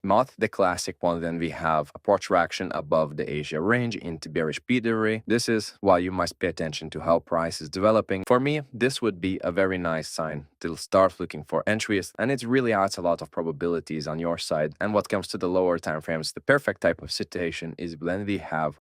not the classic one. Then we have a protraction above the Asia range into bearish pedigree. This is why you must pay attention to how price is developing. For me, this would be a very nice sign to start looking for entries, and it really adds a lot of probabilities on your side. And what comes to the lower time frames, the perfect type of situation is when we have.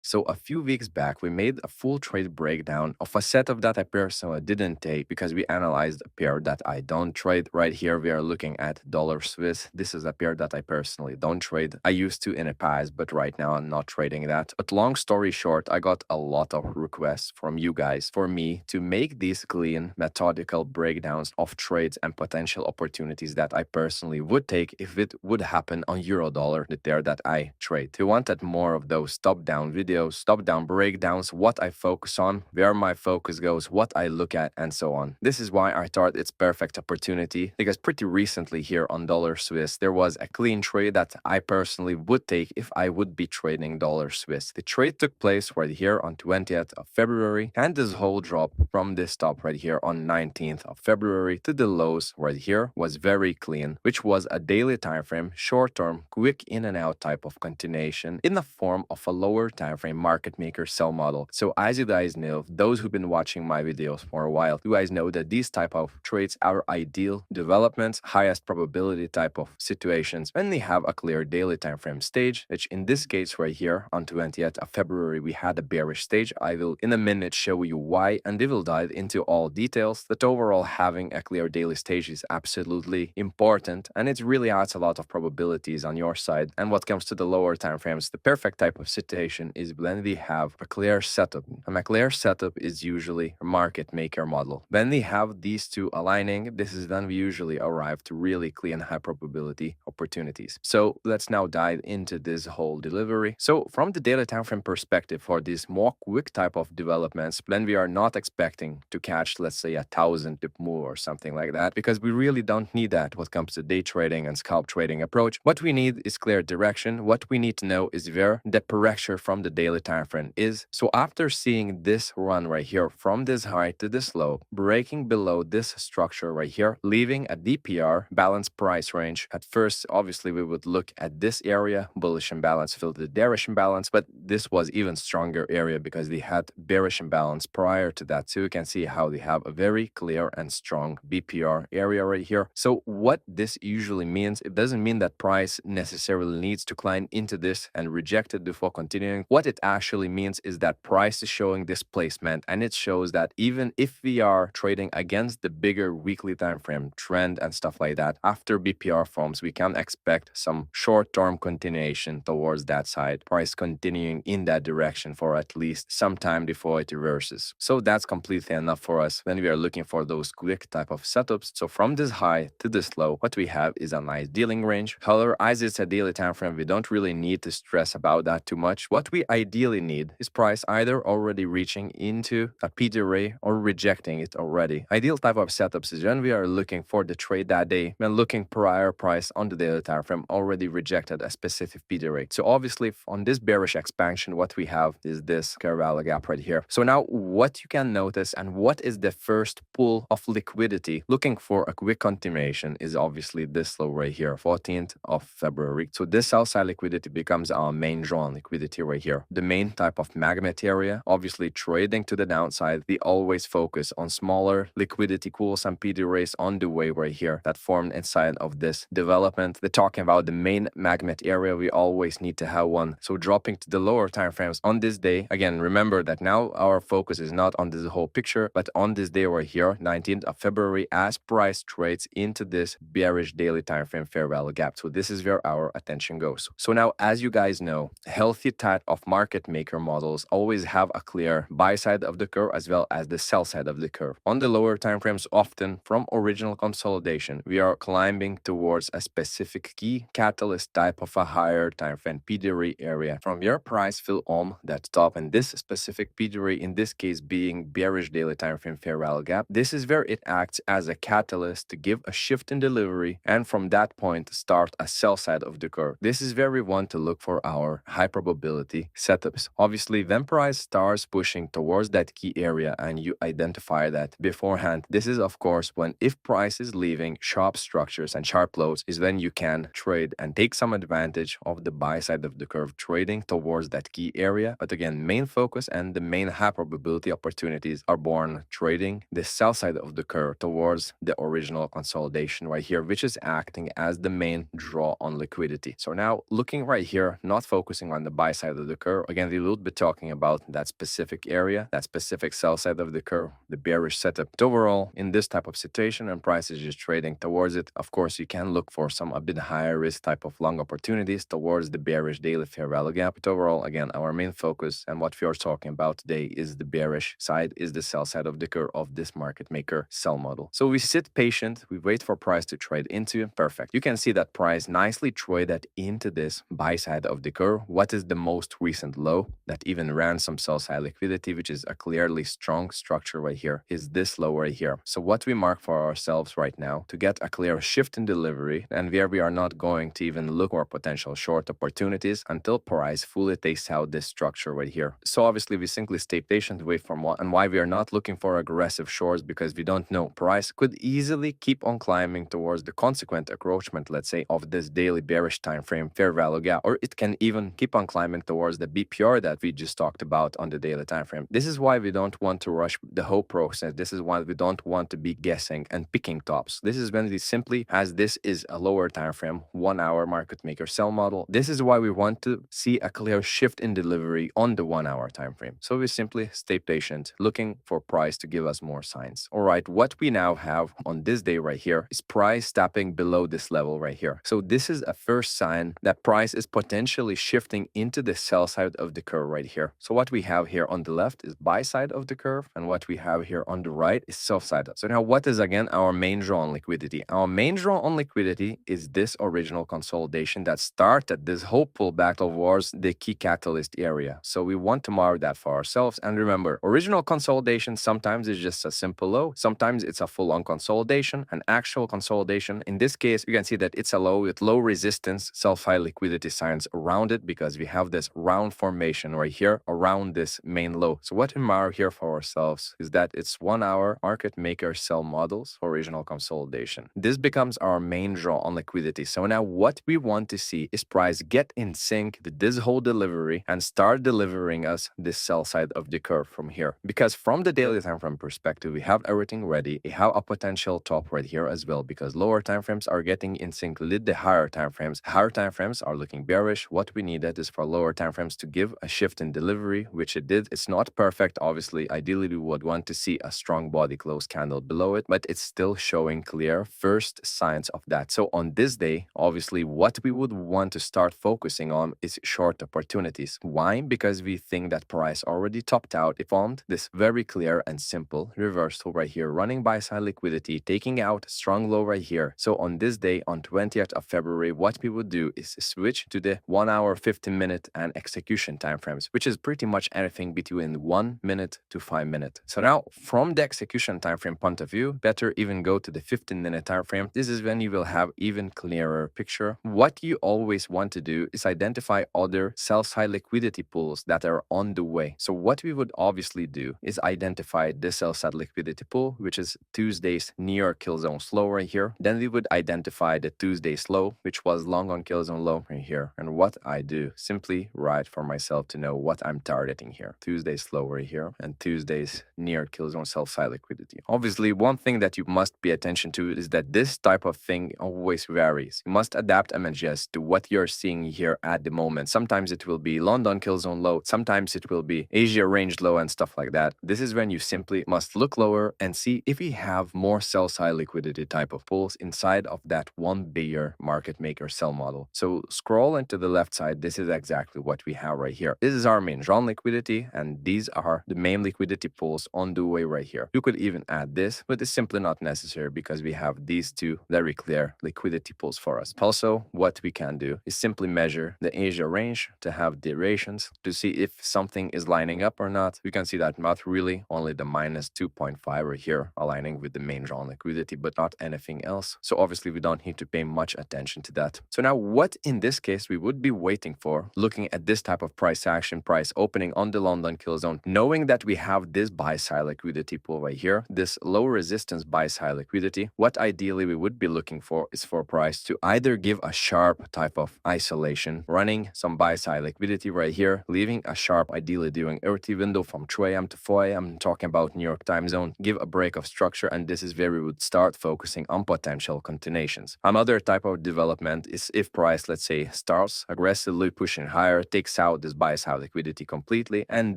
So a few weeks back, we made a full trade breakdown of a setup that I personally didn't take because we analyzed a pair that I don't trade. Right here, we are looking at dollar Swiss. This is a pair that I personally don't trade. I used to in the past, but right now I'm not trading that. But long story short, I got a lot of requests from you guys for me to make these clean, methodical breakdowns of trades and potential opportunities that I personally would take if it would happen on euro dollar, the pair that I trade. If you wanted more of those top-down videos, top-down breakdowns, what I focus on, where my focus goes, what I look at, and so on. This is why I thought it's perfect opportunity, because pretty recently here on dollar Swiss, there was a clean trade that I personally would take if I would be trading dollar Swiss. The trade took place right here on 20th of February, and this whole drop from this top right here on 19th of February to the lows right here was very clean, which was a daily time frame, short-term, quick in and out type of continuation in the form of a lower time frame market maker sell model. So as you guys know, those who've been watching my videos for a while, you guys know that these type of trades are ideal developments, highest probability type of situations when they have a clear daily time frame stage, which in this case right here on 20th of February, we had a bearish stage. I will in a minute show you why, and we will dive into all details. That overall having a clear daily stage is absolutely important, and it really adds a lot of probabilities on your side. And what comes to the lower time frames, the perfect type of situation is when we have a clear setup. And a clear setup is usually a market maker model. When we have these two aligning, this is when we usually arrive to really clean high probability opportunities. So let's now dive into this whole delivery. So from the daily time frame perspective, for these more quick type of developments, when we are not expecting to catch, let's say, 1,000 pip move or something like that, because we really don't need that when it comes to day trading and scalp trading approach. What we need is clear direction. What we need to know is where the pressure from the daily time frame is. So after seeing this run right here from this high to this low, breaking below this structure right here, leaving a DPR balanced price range. At first, obviously, we would look at this area, bullish imbalance filled with bearish imbalance, but this was even stronger area because they had bearish imbalance prior to that. So you can see how they have a very clear and strong BPR area right here. So what this usually means, it doesn't mean that price necessarily needs to climb into this and reject it before continuing. What it actually means is that price is showing displacement, and it shows that even if we are trading against the bigger weekly time frame trend and stuff like that, after BPR forms, we can expect some short-term continuation towards that side, price continuing in that direction for at least some time before it reverses. So that's completely enough for us when we are looking for those quick type of setups. So from this high to this low, what we have is a nice dealing range. However, as it's a daily time frame, we don't really need to stress about that too much. What we ideally need is price either already reaching into a PD array or rejecting it already. Ideal type of setups is when we are looking for the trade that day, when looking prior price on the daily time frame already rejected a specific PD array. So obviously on this bearish expansion, what we have is this Carvalho gap right here. So now what you can notice and what is the first pull of liquidity looking for a quick continuation is obviously this low right here, 14th of February. So this outside liquidity becomes our main drawn liquidity right here. The main type of magnet area, obviously trading to the downside, we always focus on smaller liquidity pools and PD arrays on the way right here that formed inside of this development. They're talking about the main magnet area, we always need to have one. So dropping to the lower time frames on this day, again, remember that now our focus is not on this whole picture, but on this day right here, 19th of February, as price trades into this bearish daily time frame fair value gap. So this is where our attention goes. So now, as you guys know, healthy type of market maker models always have a clear buy side of the curve as well as the sell side of the curve. On the lower time frames, often from original consolidation, we are climbing towards a specific key catalyst type of a higher time frame PDRE area from your price fill on that top, and this specific PDRE in this case being bearish daily time frame fair value gap. This is where it acts as a catalyst to give a shift in delivery, and from that point start a sell side of the curve. This is where we want to look for our high probability setups. Obviously, then price starts pushing towards that key area and you identify that beforehand. This is, of course, when if price is leaving sharp structures and sharp lows is when you can trade and take some advantage of the buy side of the curve trading towards that key area. But again, main focus and the main high probability opportunities are born trading the sell side of the curve towards the original consolidation right here, which is acting as the main draw on liquidity. So now looking right here, not focusing on the buy side of the curve. Again, we will be talking about that specific area, that specific sell side of the curve, the bearish setup. But overall, in this type of situation and price is just trading towards it, of course, you can look for some a bit higher risk type of long opportunities towards the bearish daily fair value gap. But overall, again, our main focus and what we are talking about today is the bearish side, is the sell side of the curve of this market maker sell model. So we sit patient, we wait for price to trade into. Perfect. You can see that price nicely traded into this buy side of the curve. What is the most recent low that even ran some sell side liquidity, which is a clearly strong structure right here, is this low right here. So what we mark for ourselves right now to get a clear shift in delivery, and where we are not going to even look for potential short opportunities until price fully takes out this structure right here. So obviously we simply stay patient, wait for more, and why we are not looking for aggressive shorts, because we don't know. Price could easily keep on climbing towards the consequent encroachment, let's say, of this daily bearish time frame fair value gap, or it can even keep on climbing towards the BPR that we just talked about on the daily time frame. This is why we don't want to rush the whole process. This is why we don't want to be guessing and picking tops. This is when we simply, as this is a lower time frame, 1 hour market maker sell model, this is why we want to see a clear shift in delivery on the 1 hour time frame. So we simply stay patient, looking for price to give us more signs. All right, what we now have on this day right here is price tapping below this level right here. So this is a first sign that price is potentially shifting into the sell side of the curve right here. So what we have here on the left is buy side of the curve, and what we have here on the right is sell side. So now what is again our main draw on liquidity? Our main draw on liquidity is this original consolidation that started this whole pullback towards the key catalyst area. So we want to mark that for ourselves. And remember, original consolidation sometimes is just a simple low, sometimes it's a full-on consolidation, an actual consolidation. In this case, you can see that it's a low with low resistance, sell-side liquidity signs around it, because we have this round formation right here around this main low. So what we mark here for ourselves is that it's 1 hour market maker sell models for original consolidation. This becomes our main draw on liquidity. So now what we want to see is price get in sync with this whole delivery and start delivering us this sell side of the curve from here. Because from the daily time frame perspective, we have everything ready. We have a potential top right here as well, because lower time frames are getting in sync with the higher time frames. Higher time frames are looking bearish. What we needed is for lower time frames to give a shift in delivery, which it did. It's not perfect, obviously. Ideally, we would want to see a strong body close candle below it, but it's still showing clear first signs of that. So on this day, obviously, what we would want to start focusing on is short opportunities. Why? Because we think that price already topped out. It formed this very clear and simple reversal right here, running buy side liquidity, taking out strong low right here. So on this day, on 20th of February, what we would do is switch to the 1 hour, 15 minute and execution timeframes, which is pretty much anything between 1 minute to 5 minutes. So now from the execution timeframe point of view, better even go to the 15-minute timeframe. This is when you will have even clearer picture. What you always want to do is identify other sell-side liquidity pools that are on the way. So what we would obviously do is identify the sell-side liquidity pool, which is Tuesday's near kill zone slow right here. Then we would identify the Tuesday's low, which was long on kill zone low right here. And what I do, simply write for myself to know what I'm targeting here. Tuesday's low right here and Tuesday's near kill zone sell-side liquidity. Obviously, one thing that you must pay attention to is that this type of thing always varies. You must adapt and adjust to what you're seeing here at the moment. Sometimes it will be London kill zone low, sometimes it will be Asia range low and stuff like that. This is when you simply must look lower and see if we have more sell-side liquidity type of pools inside of that one bigger market maker sell model. So scroll into the left side. This is exactly what we have right here. This is our main drawn liquidity, and these are the main liquidity pools on the way right here. You could even add this, but it's simply not necessary because we have these two very clear liquidity pools for us. Also, what we can do is simply measure the Asia range to have durations to see if something is lining up or not. You can see that not really, only the minus 2.5 right here aligning with the main drawn liquidity, but not anything else. So obviously we don't need to pay much attention to that. So now what in this case we would be waiting for, looking at this type type of price action, price opening on the London kill zone, knowing that we have this buy-side liquidity pool right here, this low resistance buy-side liquidity, what ideally we would be looking for is for price to either give a sharp type of isolation, running some buy-side liquidity right here, leaving a sharp, ideally during early window from 2 a.m. to 4 a.m. I'm talking about New York time zone, give a break of structure, and this is where we would start focusing on potential continuations. Another type of development is if price, let's say, starts aggressively pushing higher, takes out this buy-side liquidity completely, and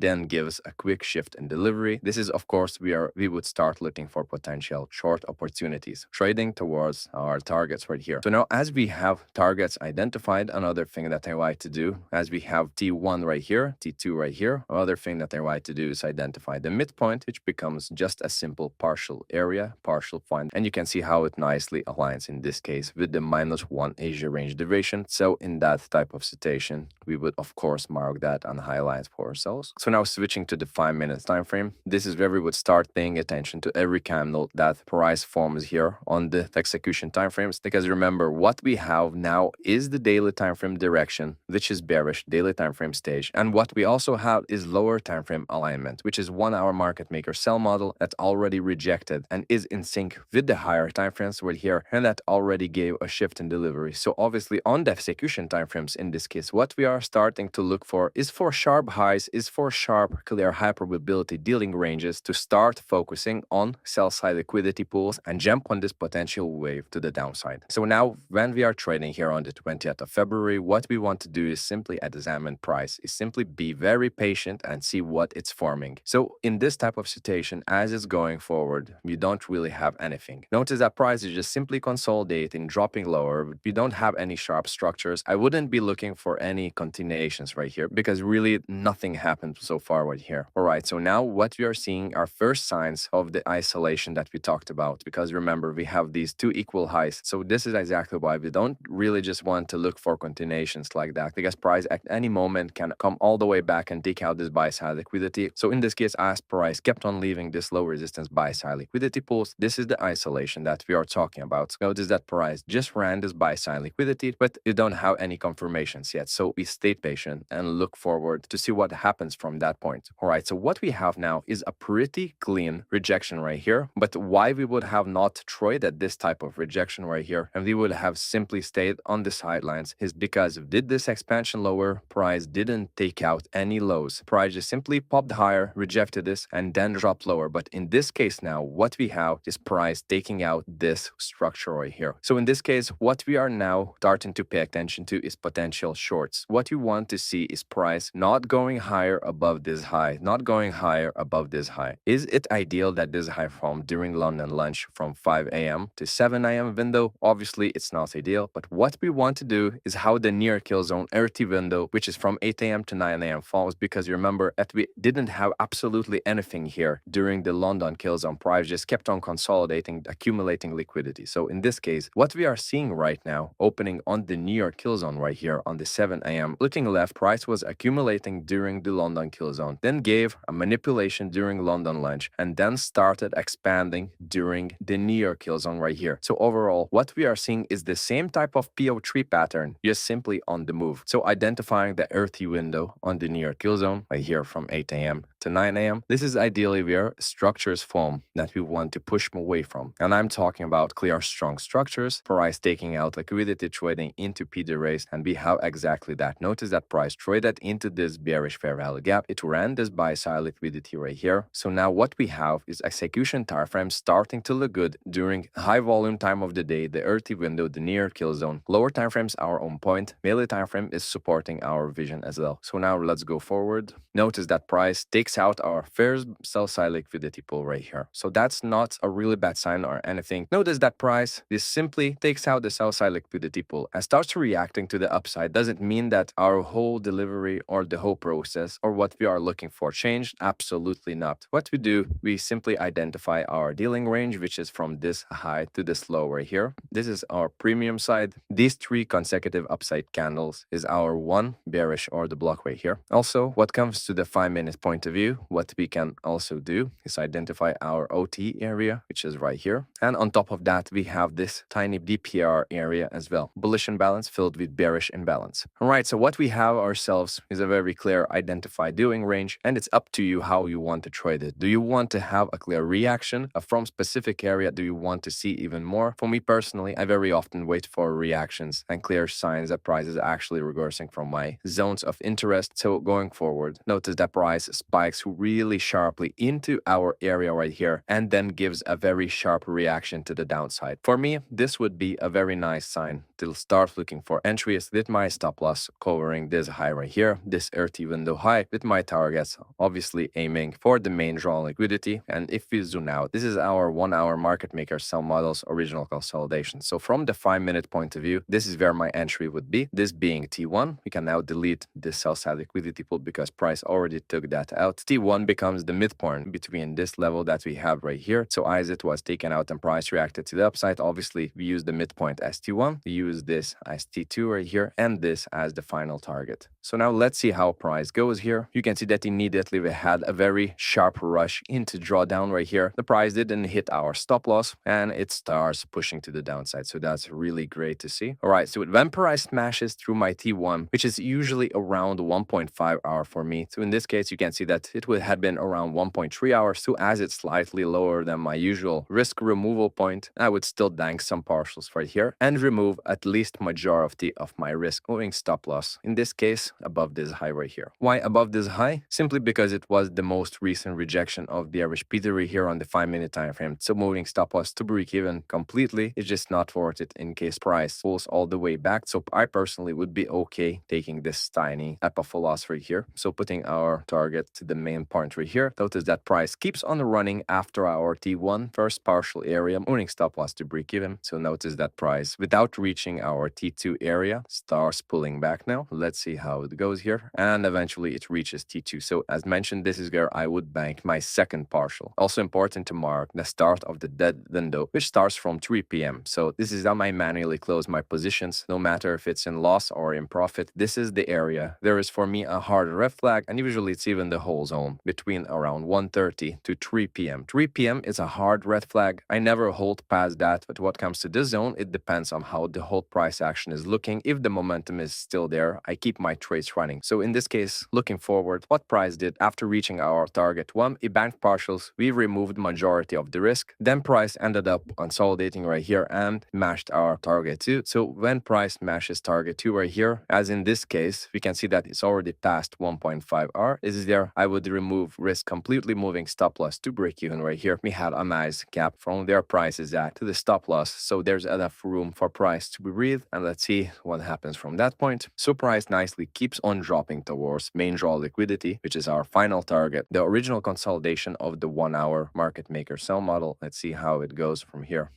then gives a quick shift in delivery. This is, of course, we would start looking for potential short opportunities, trading towards our targets right here. So now, as we have targets identified, another thing that I like to do, as we have T1 right here, T2 right here, another thing that I like to do is identify the midpoint, which becomes just a simple partial area, partial point, and you can see how it nicely aligns in this case with the -1 Asia range deviation. So in that type of situation, we would of course mark that and highlight for ourselves. So now switching to the 5-minute time frame, this is where we would start paying attention to every candle that price forms here on the execution time frames, because remember, what we have now is the daily time frame direction, which is bearish daily time frame stage, and what we also have is lower time frame alignment, which is 1 hour market maker sell model that's already rejected and is in sync with the higher time frames right here, and that already gave a shift in delivery. So obviously on the execution time frames in this case, what we are starting to look for is for sharp highs, is for sharp clear high probability dealing ranges to start focusing on sell side liquidity pools and jump on this potential wave to the downside. So now when we are trading here on the 20th of February, what we want to do is simply examine price, is simply be very patient and see what it's forming. So in this type of situation, as it's going forward, we don't really have anything. Notice that price is just simply consolidating, dropping lower. We don't have any sharp structures. I wouldn't be looking for any continuations right here because really nothing happened so far right here. All right, so now what we are seeing are first signs of the isolation that we talked about, because remember, we have these two equal highs. So this is exactly why we don't really just want to look for continuations like that, because price at any moment can come all the way back and take out this buy-side liquidity. So in this case, as price kept on leaving this low resistance buy-side liquidity pools, this is the isolation that we are talking about. So notice that price just ran this buy-side liquidity, but you don't have any confirmations yet. So we stay patient and look forward to see what happens from that point. All right, so what we have now is a pretty clean rejection right here. But why we would have not traded this type of rejection right here and we would have simply stayed on the sidelines is because did this expansion lower, price didn't take out any lows. Price just simply popped higher, rejected this, and then dropped lower. But in this case now, what we have is price taking out this structure right here. So in this case, what we are now starting to pay attention to is potential shorts. What you want to see is price not going higher above this high, not going higher above this high. Is it ideal that this high formed during London lunch from 5 a.m. to 7 a.m. window? Obviously, it's not ideal, but what we want to do is how the near kill zone early window, which is from 8 a.m. to 9 a.m. falls, because remember that we didn't have absolutely anything here during the London kill zone. Price just kept on consolidating, accumulating liquidity. So in this case, what we are seeing right now, opening on the New York kill zone right here on the 7 a.m. looking left, price was accumulating during the London kill zone, then gave a manipulation during London lunch, and then started expanding during the New York kill zone right here. So overall, what we are seeing is the same type of PO3 pattern, just simply on the move. So identifying the earthy window on the New York kill zone right here from 8 a.m. to 9 a.m. This is ideally where structures form that we want to push away from. And I'm talking about clear, strong structures, price taking out liquidity, trading into PD race, and we have exactly that. Notice that price traded into this bearish fair value gap. It ran this buy side liquidity right here. So now what we have is execution time frame starting to look good during high volume time of the day, the earthy window, the near kill zone. Lower time frames are on point. Daily time frame is supporting our vision as well. So now let's go forward. Notice that price takes out our first sell side liquidity pool right here. So that's not a really bad sign or anything. Notice that price, this simply takes out the sell side liquidity pool and starts reacting to the upside. Doesn't mean that our whole delivery or the whole process or what we are looking for changed. Absolutely not. What we do, we simply identify our dealing range, which is from this high to this low right here. This is our premium side. These 3 consecutive upside candles is our one bearish order block right here. Also, what comes to the 5-minute point of view, view, what we can also do is identify our OT area, which is right here. And on top of that, we have this tiny DPR area as well. Bullish imbalance filled with bearish imbalance. All right, so what we have ourselves is a very clear identified doing range, and it's up to you how you want to trade it. Do you want to have a clear reaction from specific area? Do you want to see even more? For me personally, I very often wait for reactions and clear signs that price is actually reversing from my zones of interest. So going forward, notice that price spikes really sharply into our area right here and then gives a very sharp reaction to the downside. For me, this would be a very nice sign to start looking for entries with my stop loss covering this high right here, this earthy window high, with my targets obviously aiming for the main draw liquidity. And if we zoom out, this is our 1 hour market maker sell model's original consolidation. So from the 5-minute point of view, this is where my entry would be. This being T1, we can now delete this sell side liquidity pool because price already took that out. T1 becomes the midpoint between this level that we have right here. So as it was taken out and price reacted to the upside, obviously we use the midpoint as T1, we use this as T2 right here, and this as the final target. So now let's see how price goes here. You can see that immediately we had a very sharp rush into drawdown right here. The price didn't hit our stop loss and it starts pushing to the downside. So that's really great to see. All right, so when price smashes through my T1, which is usually around 1.5 hour for me. So in this case, you can see that it would have been around 1.3 hours. So as it's slightly lower than my usual risk removal point, I would still dank some partials right here and remove at least majority of my risk moving stop loss. In this case, above this high right here. Why above this high? Simply because it was the most recent rejection of the average P3 here on the 5-minute time frame. So moving stop loss to break even completely is just not worth it in case price pulls all the way back. So I personally would be okay taking this tiny type of loss right here. So putting our target to the main point right here. Notice that price keeps on running after our T1 first partial area, moving stop loss to break even. So notice that price without reaching our T2 area starts pulling back now. Let's see how it goes here. And eventually it reaches T2. So as mentioned, this is where I would bank my second partial. Also important to mark the start of the dead window, which starts from 3 p.m. So this is how I manually close my positions, no matter if it's in loss or in profit. This is the area. There is for me a hard red flag, and usually it's even the whole zone between around 1:30 to 3 p.m. 3 p.m. is a hard red flag. I never hold past that, but what comes to this zone, it depends on how the whole price action is looking. If the momentum is still there, I keep my trades running. So in this case, looking forward, what price did after reaching our target 1, it banked partials, we removed majority of the risk, then price ended up consolidating right here and matched our target 2. So when price matches target 2 right here, as in this case, we can see that it's already past 1.5 hour. This is there, I would remove risk completely, moving stop loss to break even right here. We had a nice gap from where price is at to the stop loss. So there's enough room for price to breathe, and let's see what happens from that point. So price nicely keeps on dropping towards main draw liquidity, which is our final target, the original consolidation of the 1 hour market maker sell model. Let's see how it goes from here.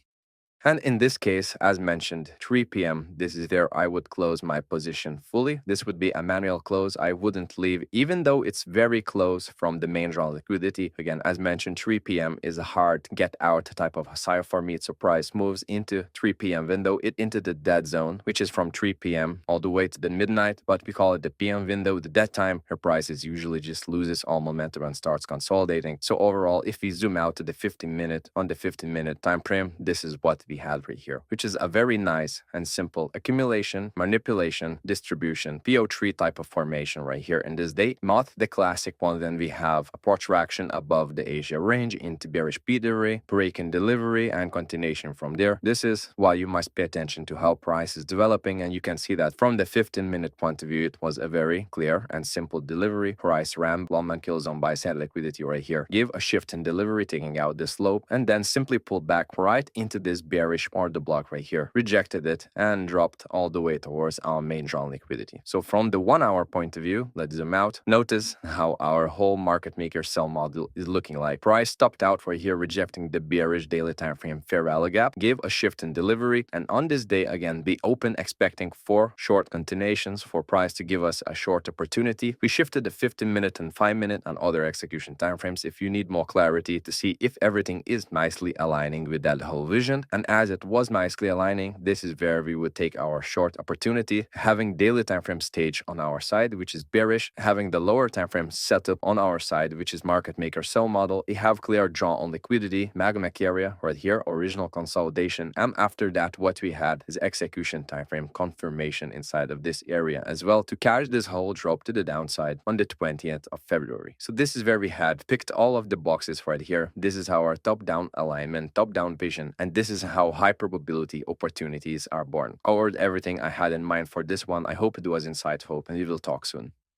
And in this case, as mentioned, 3 p.m., this is where I would close my position fully. This would be a manual close. I wouldn't leave, even though it's very close from the main draw liquidity. Again, as mentioned, 3 p.m. is a hard get out type of sell for me. So price moves into 3 p.m. window, it into the dead zone, which is from 3 p.m. all the way to the midnight, but we call it the p.m. window. The dead time, her price is usually just loses all momentum and starts consolidating. So overall, if we zoom out to the 15-minute, on the 15-minute time frame, this is what we had right here, which is a very nice and simple accumulation, manipulation, distribution, PO3 type of formation right here in this day. Not the classic one. Then we have a protraction above the Asia range into bearish P3, break in delivery, and continuation from there. This is why you must pay attention to how price is developing, and you can see that from the 15-minute point of view, it was a very clear and simple delivery. Price ran long man kill zone buy side liquidity right here, give a shift in delivery, taking out the slope, and then simply pulled back right into this bearish order block right here, rejected it, and dropped all the way towards our main drawn liquidity. So from the 1 hour point of view, let's zoom out. Notice how our whole market maker sell model is looking like. Price stopped out right here, rejecting the bearish daily time frame fair value gap, gave a shift in delivery, and on this day again, be open expecting 4 short continuations for price to give us a short opportunity. We shifted the 15-minute and 5-minute and other execution timeframes if you need more clarity to see if everything is nicely aligning with that whole vision. And as it was nicely aligning, this is where we would take our short opportunity, having daily time frame stage on our side, which is bearish, having the lower time frame setup on our side, which is market maker sell model. We have clear draw on liquidity, magmac area right here, original consolidation, and after that what we had is execution time frame confirmation inside of this area as well to catch this whole drop to the downside on the 20th of February. So this is where we had picked all of the boxes right here. This is our top-down alignment, top-down vision, and this is how high probability opportunities are born. Covered everything I had in mind for this one. I hope it was insightful, and we will talk soon.